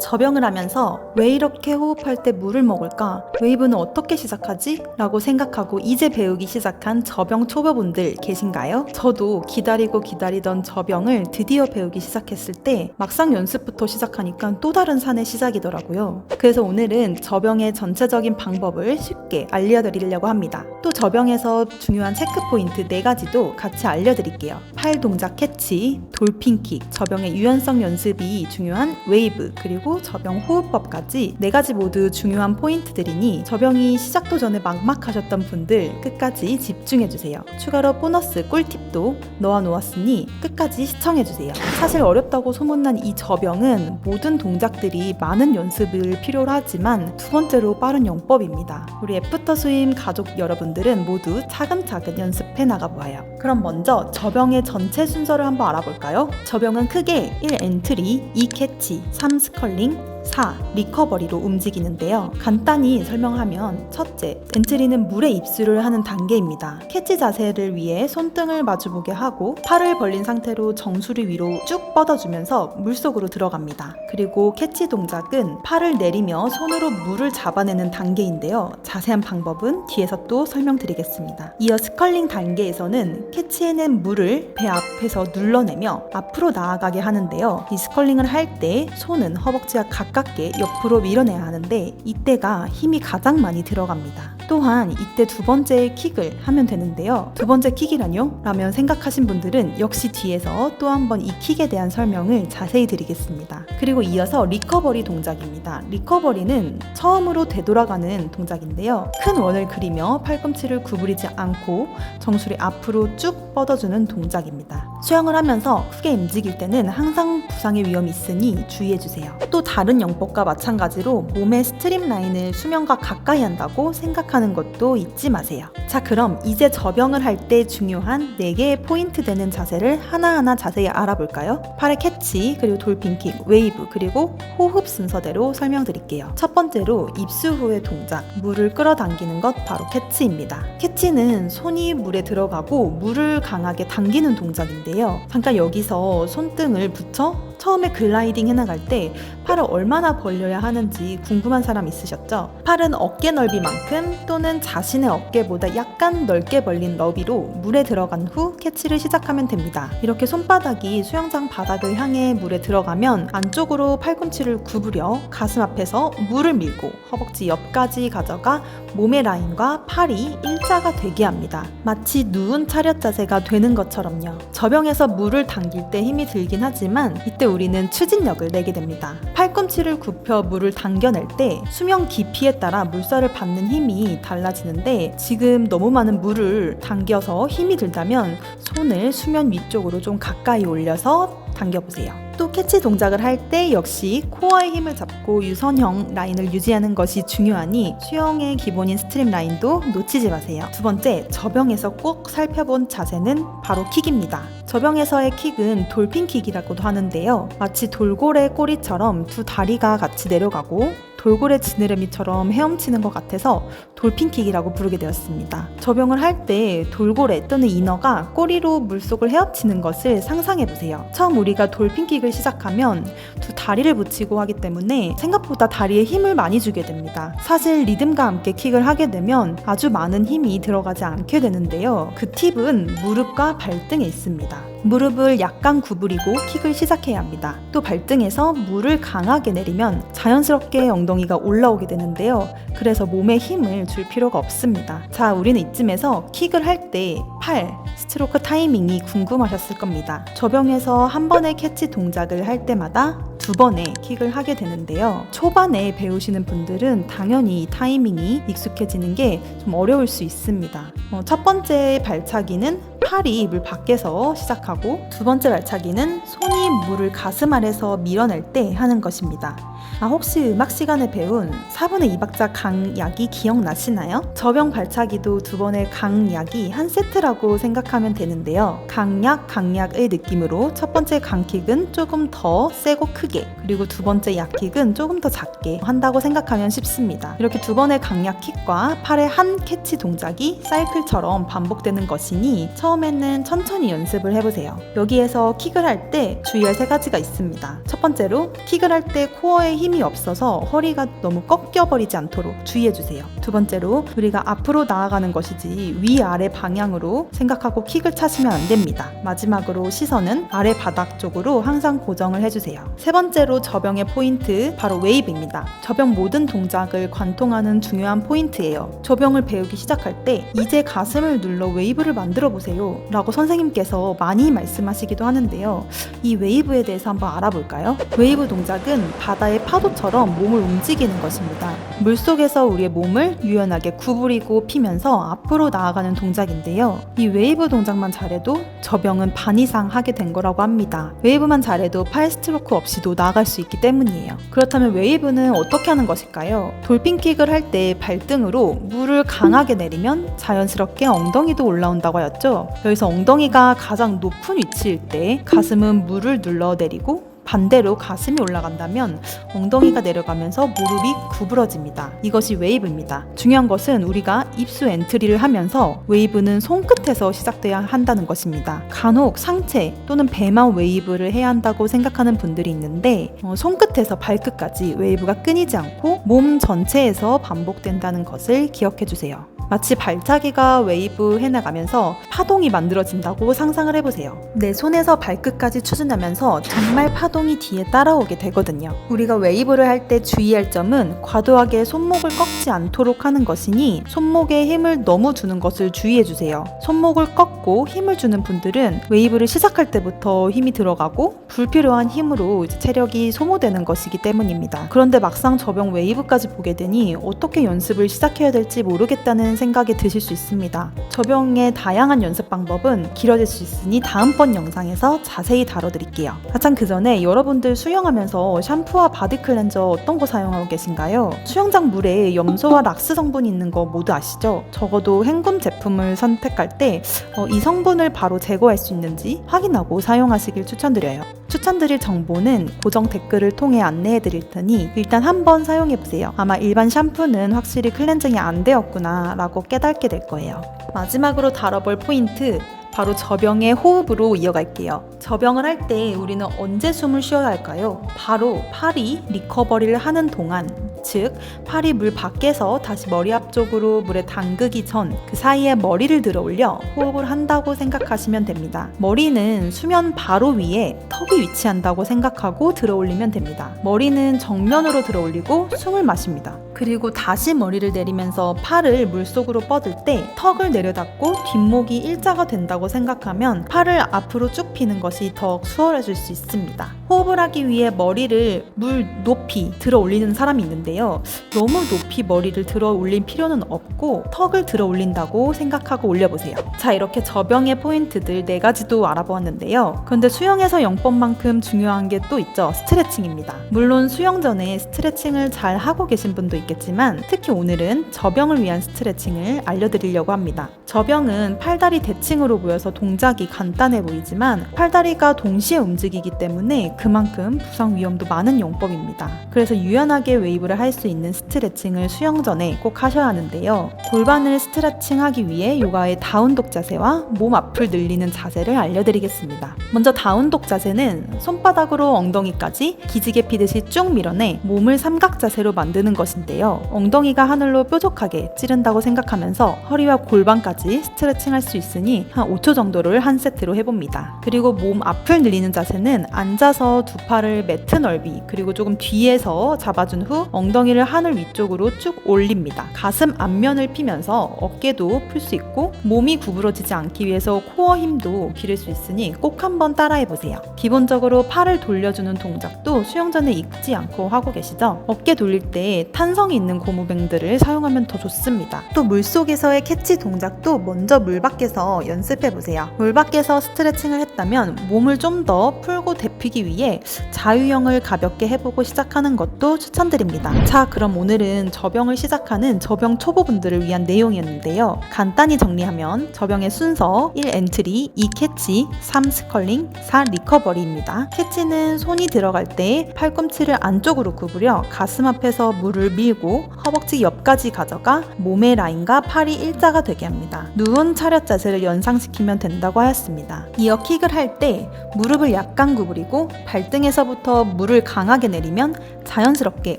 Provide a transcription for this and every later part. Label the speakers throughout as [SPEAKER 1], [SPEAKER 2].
[SPEAKER 1] 접영을 하면서 왜 이렇게 호흡할 때 물을 먹을까? 웨이브는 어떻게 시작하지? 라고 생각하고 이제 배우기 시작한 접영 초보분들 계신가요? 저도 기다리던 접영을 드디어 배우기 시작했을 때 막상 연습부터 시작하니까 또 다른 산의 시작이더라고요. 그래서 오늘은 접영의 전체적인 방법을 쉽게 알려드리려고 합니다. 또 접영에서 중요한 체크 포인트 4가지도 같이 알려드릴게요. 팔 동작 캐치, 돌핀킥, 접영의 유연성 연습이 중요한 웨이브, 그리고 접영 호흡법까지 4가지 모두 중요한 포인트들이니 접영이 시작도 전에 막막하셨던 분들 끝까지 집중해주세요. 추가로 보너스 꿀팁도 넣어놓았으니 끝까지 시청해주세요. 사실 어렵다고 소문난 이 접영은 모든 동작들이 많은 연습을 필요로 하지만 두 번째로 빠른 영법입니다. 우리 애프터 스임 가족 여러분들은 모두 차근차근 연습해 나가보아요. 그럼 먼저 접영의 전체 순서를 한번 알아볼까요? 접영은 크게 1 엔트리, 2 캐치, 3 스컬링, 4. 리커버리로 움직이는데요. 간단히 설명하면 첫째, 엔트리는 물에 입수를 하는 단계입니다. 캐치 자세를 위해 손등을 마주보게 하고 팔을 벌린 상태로 정수리 위로 쭉 뻗어주면서 물속으로 들어갑니다. 그리고 캐치 동작은 팔을 내리며 손으로 물을 잡아내는 단계인데요. 자세한 방법은 뒤에서 또 설명드리겠습니다. 이어 스컬링 단계에서는 캐치해낸 물을 배 앞에서 눌러내며 앞으로 나아가게 하는데요. 이 스컬링을 할 때 손은 허벅지와 가깝게 옆으로 밀어내야 하는데 이때가 힘이 가장 많이 들어갑니다. 또한 이때 두 번째 킥을 하면 되는데요. 두 번째 킥이라뇨? 라면 생각하신 분들은 역시 뒤에서 또 한 번 이 킥에 대한 설명을 자세히 드리겠습니다. 그리고 이어서 리커버리 동작입니다. 리커버리는 처음으로 되돌아가는 동작인데요. 큰 원을 그리며 팔꿈치를 구부리지 않고 정수리 앞으로 쭉 뻗어주는 동작입니다. 수영을 하면서 크게 움직일 때는 항상 부상의 위험이 있으니 주의해주세요. 또 다른 영법과 마찬가지로 몸의 스트림 라인을 수면과 가까이 한다고 생각하는 것도 잊지 마세요. 자, 그럼 이제 접영을 할 때 중요한 4개의 포인트 되는 자세를 하나하나 자세히 알아볼까요? 팔의 캐치, 그리고 돌핀킥, 웨이브, 그리고 호흡 순서대로 설명드릴게요. 첫 번째로 입수 후의 동작, 물을 끌어당기는 것 바로 캐치입니다. 캐치는 손이 물에 들어가고 물을 강하게 당기는 동작인데요. 잠깐 여기서 손등을 붙여 처음에 글라이딩 해나갈 때 팔을 얼마나 벌려야 하는지 궁금한 사람 있으셨죠? 팔은 어깨 넓이만큼 또는 자신의 어깨보다 약간 넓게 벌린 너비로 물에 들어간 후 캐치를 시작하면 됩니다. 이렇게 손바닥이 수영장 바닥을 향해 물에 들어가면 안쪽으로 팔꿈치를 구부려 가슴 앞에서 물을 밀고 허벅지 옆까지 가져가 몸의 라인과 팔이 일자가 되게 합니다. 마치 누운 차렷 자세가 되는 것처럼요. 접영에서 물을 당길 때 힘이 들긴 하지만 이때 우리는 추진력을 내게 됩니다. 팔꿈치를 굽혀 물을 당겨낼 때 수면 깊이에 따라 물살을 받는 힘이 달라지는데 지금 너무 많은 물을 당겨서 힘이 들다면 손을 수면 위쪽으로 좀 가까이 올려서 당겨보세요. 또 캐치 동작을 할 때 역시 코어의 힘을 잡고 유선형 라인을 유지하는 것이 중요하니 수영의 기본인 스트림 라인도 놓치지 마세요. 두 번째, 접영에서 꼭 살펴본 자세는 바로 킥입니다. 접영에서의 킥은 돌핀킥이라고도 하는데요. 마치 돌고래 꼬리처럼 두 다리가 같이 내려가고 돌고래 지느러미처럼 헤엄치는 것 같아서 돌핀킥이라고 부르게 되었습니다. 접영을 할 때 돌고래 또는 인어가 꼬리로 물속을 헤엄치는 것을 상상해보세요. 처음 우리가 돌핀킥을 시작하면 두 다리를 붙이고 하기 때문에 생각보다 다리에 힘을 많이 주게 됩니다. 사실 리듬과 함께 킥을 하게 되면 아주 많은 힘이 들어가지 않게 되는데요. 그 팁은 무릎과 발등에 있습니다. 무릎을 약간 구부리고 킥을 시작해야 합니다. 또 발등에서 물을 강하게 내리면 자연스럽게 엉덩이가 올라오게 되는데요. 그래서 몸에 힘을 줄 필요가 없습니다. 자, 우리는 이쯤에서 킥을 할 때 팔, 스트로크 타이밍이 궁금하셨을 겁니다. 접영에서 한 번의 캐치 동작을 할 때마다 2번의 킥을 하게 되는데요. 초반에 배우시는 분들은 당연히 이 타이밍이 익숙해지는 게 좀 어려울 수 있습니다. 첫 번째 발차기는 팔이 물 밖에서 시작하고 두 번째 발차기는 손이 물을 가슴 아래서 밀어낼 때 하는 것입니다. 혹시 음악 시간에 배운 4분의 2박자 강약이 기억나시나요? 접영 발차기도 2번의 강약이 한 세트라고 생각하면 되는데요. 강약의 느낌으로 첫 번째 강킥은 조금 더 세고 크게, 그리고 두 번째 약킥은 조금 더 작게 한다고 생각하면 쉽습니다. 이렇게 2번의 강약킥과 팔의 한 캐치 동작이 사이클처럼 반복되는 것이니 처음 처음에는 천천히 연습을 해보세요. 여기에서 킥을 할 때 주의할 3가지가 있습니다. 첫 번째로 킥을 할 때 코어에 힘이 없어서 허리가 너무 꺾여버리지 않도록 주의해주세요. 두 번째로 우리가 앞으로 나아가는 것이지 위아래 방향으로 생각하고 킥을 차시면 안 됩니다. 마지막으로 시선은 아래 바닥 쪽으로 항상 고정을 해주세요. 세 번째로 저병의 포인트, 바로 웨이브입니다. 저병 모든 동작을 관통하는 중요한 포인트예요. 저병을 배우기 시작할 때 이제 가슴을 눌러 웨이브를 만들어 보세요 라고 선생님께서 많이 말씀하시기도 하는데요. 이 웨이브에 대해서 한번 알아볼까요? 웨이브 동작은 바다의 파도처럼 몸을 움직이는 것입니다. 물속에서 우리의 몸을 유연하게 구부리고 피면서 앞으로 나아가는 동작인데요. 이 웨이브 동작만 잘해도 저병은 반 이상 하게 된 거라고 합니다. 웨이브만 잘해도 팔 스트로크 없이도 나아갈 수 있기 때문이에요. 그렇다면 웨이브는 어떻게 하는 것일까요? 돌핀킥을 할 때 발등으로 물을 강하게 내리면 자연스럽게 엉덩이도 올라온다고 하였죠. 여기서 엉덩이가 가장 높은 위치일 때 가슴은 물을 눌러 내리고 반대로 가슴이 올라간다면 엉덩이가 내려가면서 무릎이 구부러집니다. 이것이 웨이브입니다. 중요한 것은 우리가 입수 엔트리를 하면서 웨이브는 손끝에서 시작돼야 한다는 것입니다. 간혹 상체 또는 배만 웨이브를 해야 한다고 생각하는 분들이 있는데 손끝에서 발끝까지 웨이브가 끊이지 않고 몸 전체에서 반복된다는 것을 기억해 주세요. 마치 발차기가 웨이브 해나가면서 파동이 만들어진다고 상상을 해보세요. 내 손에서 발끝까지 추진하면서 정말 파동이 뒤에 따라오게 되거든요. 우리가 웨이브를 할 때 주의할 점은 과도하게 손목을 꺾지 않도록 하는 것이니 손목에 힘을 너무 주는 것을 주의해주세요. 손목을 꺾고 힘을 주는 분들은 웨이브를 시작할 때부터 힘이 들어가고 불필요한 힘으로 체력이 소모되는 것이기 때문입니다. 그런데 막상 저병 웨이브까지 보게 되니 어떻게 연습을 시작해야 될지 모르겠다는 생각이 드실 수 있습니다. 저병의 다양한 연습 방법은 길어질 수 있으니 다음번 영상에서 자세히 다뤄드릴게요. 하참 그 전에 여러분들 수영하면서 샴푸와 바디 클렌저 어떤 거 사용하고 계신가요? 수영장 물에 염소와 락스 성분이 있는 거 모두 아시죠? 적어도 헹굼 제품을 선택할 때 이 성분을 바로 제거할 수 있는지 확인하고 사용하시길 추천드려요. 추천드릴 정보는 고정 댓글을 통해 안내해 드릴 테니 일단 한번 사용해 보세요. 아마 일반 샴푸는 확실히 클렌징이 안 되었구나 라고 깨닫게 될 거예요. 마지막으로 다뤄볼 포인트, 바로 저병의 호흡으로 이어갈게요. 저병을 할 때 우리는 언제 숨을 쉬어야 할까요? 바로 팔이 리커버리를 하는 동안, 즉 팔이 물 밖에서 다시 머리 앞쪽으로 물에 담그기 전 그 사이에 머리를 들어 올려 호흡을 한다고 생각하시면 됩니다. 머리는 수면 바로 위에 턱이 위치한다고 생각하고 들어 올리면 됩니다. 머리는 정면으로 들어 올리고 숨을 마십니다. 그리고 다시 머리를 내리면서 팔을 물속으로 뻗을 때 턱을 내려닫고 뒷목이 일자가 된다고 생각하면 팔을 앞으로 쭉 피는 것이 더욱 수월해질 수 있습니다. 호흡을 하기 위해 머리를 물 높이 들어 올리는 사람이 있는데요. 너무 높이 머리를 들어 올릴 필요는 없고 턱을 들어 올린다고 생각하고 올려보세요. 자, 이렇게 저병의 포인트들 4가지도 알아보았는데요. 그런데 수영에서 영법만큼 중요한 게 또 있죠. 스트레칭입니다. 물론 수영 전에 스트레칭을 잘 하고 계신 분도 있겠지만 특히 오늘은 저병을 위한 스트레칭을 알려드리려고 합니다. 저병은 팔다리 대칭으로 모여서 동작이 간단해 보이지만 팔다리가 동시에 움직이기 때문에 그만큼 부상 위험도 많은 용법입니다. 그래서 유연하게 웨이브를 할 수 있는 스트레칭을 수영 전에 꼭 하셔야 하는데요. 골반을 스트레칭하기 위해 요가의 다운독 자세와 몸 앞을 늘리는 자세를 알려드리겠습니다. 먼저 다운독 자세는 손바닥으로 엉덩이까지 기지개 피듯이 쭉 밀어내 몸을 삼각 자세로 만드는 것인데요. 엉덩이가 하늘로 뾰족하게 찌른다고 생각하면서 허리와 골반까지 스트레칭할 수 있으니 한 5초 정도를 한 세트로 해봅니다. 그리고 몸 앞을 늘리는 자세는 앉아서 두 팔을 매트 넓이 그리고 조금 뒤에서 잡아준 후 엉덩이를 하늘 위쪽으로 쭉 올립니다. 가슴 앞면을 피면서 어깨도 풀 수 있고 몸이 구부러지지 않기 위해서 코어 힘도 기를 수 있으니 꼭 한번 따라해보세요. 기본적으로 팔을 돌려주는 동작도 수영 전에 잊지 않고 하고 계시죠? 어깨 돌릴 때 탄성이 있는 고무밴드를 사용하면 더 좋습니다. 또 물속에서의 캐치 동작도 먼저 물 밖에서 연습해보세요. 물 밖에서 스트레칭을 했다면 몸을 좀 더 풀고 데피기 위해 위해 자유형을 가볍게 해보고 시작하는 것도 추천드립니다. 자, 그럼 오늘은 저병을 시작하는 저병 초보분들을 위한 내용이었는데요. 간단히 정리하면 저병의 순서 1 엔트리, 2 캐치, 3 스컬링, 4 리커버리입니다. 캐치는 손이 들어갈 때 팔꿈치를 안쪽으로 구부려 가슴 앞에서 물을 밀고 허벅지 옆까지 가져가 몸의 라인과 팔이 일자가 되게 합니다. 누운 차렷 자세를 연상시키면 된다고 하였습니다. 이어 킥을 할 때 무릎을 약간 구부리고 발등에서부터 물을 강하게 내리면 자연스럽게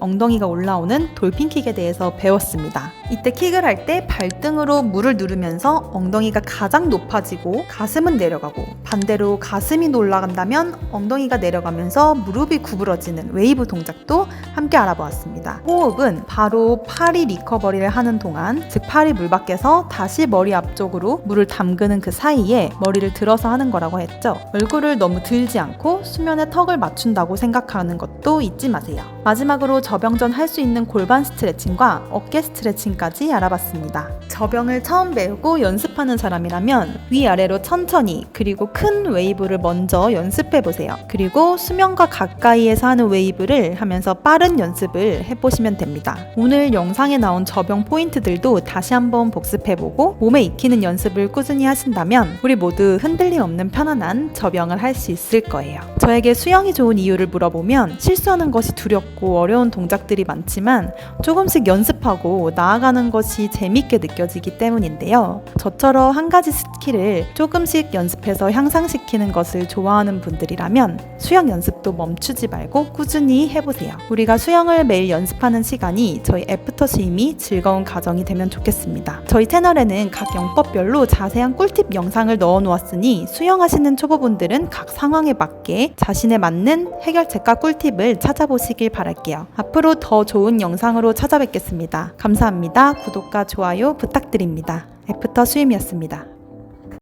[SPEAKER 1] 엉덩이가 올라오는 돌핀킥에 대해서 배웠습니다. 이때 킥을 할 때 발등으로 물을 누르면서 엉덩이가 가장 높아지고 가슴은 내려가고, 반대로 가슴이 올라간다면 엉덩이가 내려가면서 무릎이 구부러지는 웨이브 동작도 함께 알아보았습니다. 호흡은 바로 팔이 리커버리를 하는 동안, 즉 팔이 물 밖에서 다시 머리 앞쪽으로 물을 담그는 그 사이에 머리를 들어서 하는 거라고 했죠. 얼굴을 너무 들지 않고 수면에 턱을 맞춘다고 생각하는 것도 잊지 마세요. 마지막으로 저병 전 할 수 있는 골반 스트레칭과 어깨 스트레칭까지 알아봤습니다. 저병을 처음 배우고 연습하는 사람이라면 위아래로 천천히, 그리고 큰 웨이브를 먼저 연습해보세요. 그리고 수면과 가까이에서 하는 웨이브를 하면서 빠른 연습을 해보시면 됩니다. 오늘 영상에 나온 저병 포인트들도 다시 한번 복습해보고 몸에 익히는 연습을 꾸준히 하신다면 우리 모두 흔들림 없는 편안한 저병을 할 수 있을 거예요. 저에게 수영이 좋은 이유를 물어보면 실수하는 것이 두렵고 어려운 동작들이 많지만 조금씩 연습하고 나아가는 것이 재밌게 느껴지기 때문인데요. 저처럼 한 가지 스킬을 조금씩 연습해서 향상시키는 것을 좋아하는 분들이라면 수영 연습도 멈추지 말고 꾸준히 해보세요. 우리가 수영을 매일 연습하는 시간이 저희 애프터 스임이 즐거운 가정이 되면 좋겠습니다. 저희 채널에는 각 영법별로 자세한 꿀팁 영상을 넣어 놓았으니 수영하시는 초보분들은 각 상황에 맞게 자신에 맞는 해결책과 꿀팁을 찾아보시길 바랄게요. 앞으로 더 좋은 영상으로 찾아뵙겠습니다. 감사합니다. 구독과 좋아요 부탁드립니다. 애프터 스임이었습니다.